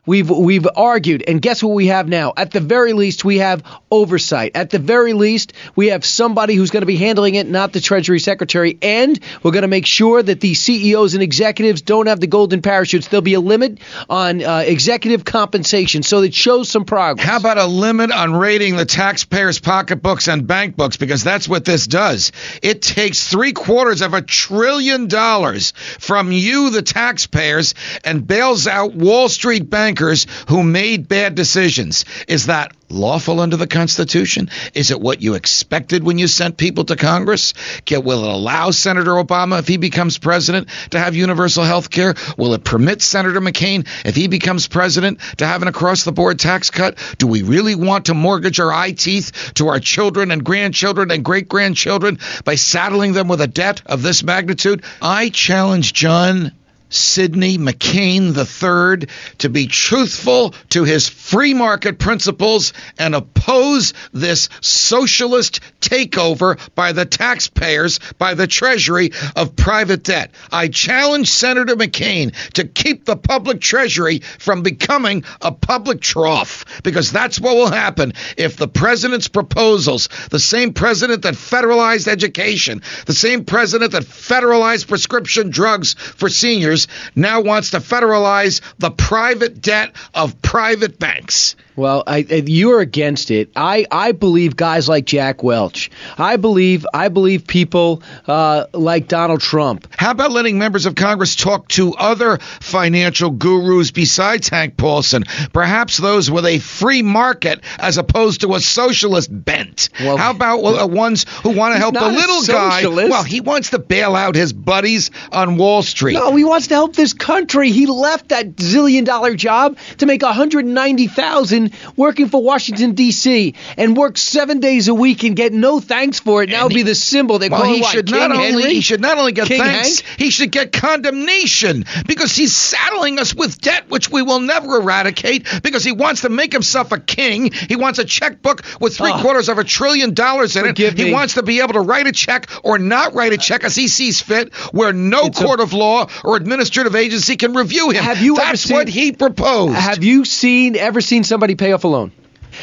We've argued, and guess what we have now? At the very least, we have oversight. At the very least, we have somebody who's going to be handling it, not the Treasury Secretary, and we're going to make sure that the CEOs and executives don't have the golden parachutes. There'll be a limit on executive compensation, so it shows some progress. How about a limit on raiding the taxpayers' pocketbooks and bank books? Because that's what this does. It takes $750 billion from you, the taxpayers, and bails out Wall Street bankers who made bad decisions. Is that lawful under the Constitution? Is it what you expected when you sent people to Congress? Will it allow Senator Obama, if he becomes president, to have universal health care? Will it permit Senator McCain, if he becomes president, to have an across-the-board tax cut? Do we really want to mortgage our eye teeth to our children and grandchildren and great-grandchildren by saddling them with a debt of this magnitude? I challenge John Sidney McCain III to be truthful to his free market principles and oppose this socialist takeover by the taxpayers, by the Treasury, of private debt. I challenge Senator McCain to keep the public treasury from becoming a public trough, because that's what will happen if the president's proposals, the same president that federalized education, the same president that federalized prescription drugs for seniors, now wants to federalize the private debt of private banks. Well, you're against it. I believe guys like Jack Welch. I believe people like Donald Trump. How about letting members of Congress talk to other financial gurus besides Hank Paulson, perhaps those with a free market as opposed to a socialist bent? Well, how about ones who want to help the little guy? Well, he wants to bail out his buddies on Wall Street. No, he wants to help this country. He left that zillion-dollar job to make $190,000 working for Washington, D.C., and work 7 days a week and get no thanks for it. Now it'll be the symbol. They call he should not only get King thanks, Hank? He should get condemnation, because he's saddling us with debt which we will never eradicate, because he wants to make himself a king. He wants a checkbook with $750 billion in it. He wants to be able to write a check or not write a check as he sees fit, where no court of law or administrative agency can review him. That's what he proposed. Have you ever seen somebody pay off a loan?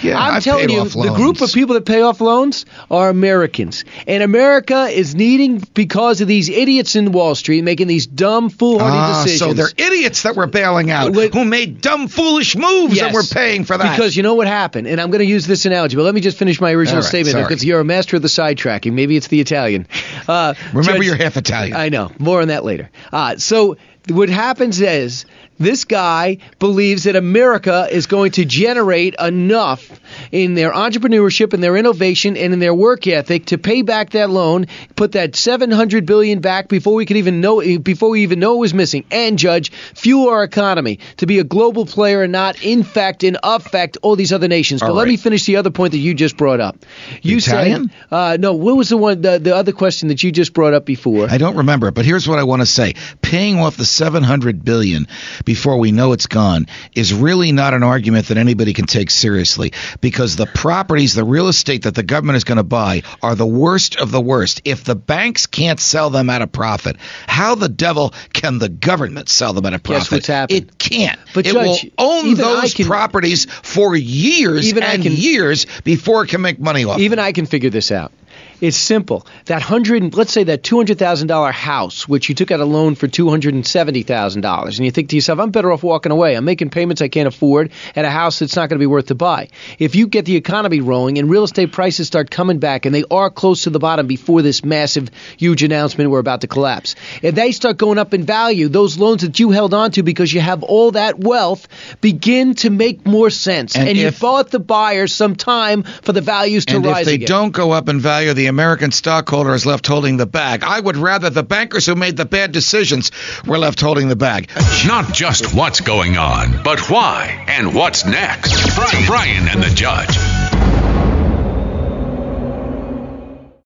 Yeah, I'm telling you, the group of people that pay off loans are Americans. And America is needing, because of these idiots in Wall Street making these dumb, foolhardy decisions. So they're idiots that we're bailing out, who made dumb, foolish moves, and we're paying for that. Because you know what happened, and I'm going to use this analogy, but let me just finish my original statement there, because you're a master of the sidetracking. Maybe it's the Italian. Remember, you're half Italian. I know. More on that later. So what happens is, this guy believes that America is going to generate enough in their entrepreneurship and their innovation and in their work ethic to pay back that loan, put that $700 billion back before we even know it was missing, and, Judge, fuel our economy to be a global player and not infect and affect all these other nations. But let me finish the other point that you just brought up. You Italian? said, no, what was the other question that you just brought up before? I don't remember, but here's what I want to say. Paying off the $700 billion before we know it's gone is really not an argument that anybody can take seriously, because the properties, the real estate that the government is going to buy are the worst of the worst. If the banks can't sell them at a profit, how the devil can the government sell them at a profit? Guess what's happened? It can't. But it Judge, will own those properties for years years before it can make money off. Even I can figure this out. It's simple. Let's say that $200,000 house, which you took out a loan for $270,000, and you think to yourself, I'm better off walking away. I'm making payments I can't afford at a house that's not going to be worth to buy. If you get the economy rolling and real estate prices start coming back, and they are close to the bottom before this massive, huge announcement we're about to collapse, if they start going up in value, those loans that you held on to because you have all that wealth begin to make more sense. And you bought the buyers some time for the values to rise again. And if they don't go up in value, the American stockholder is left holding the bag. I would rather the bankers who made the bad decisions were left holding the bag. Not just what's going on, but why and what's next. Brian and the Judge.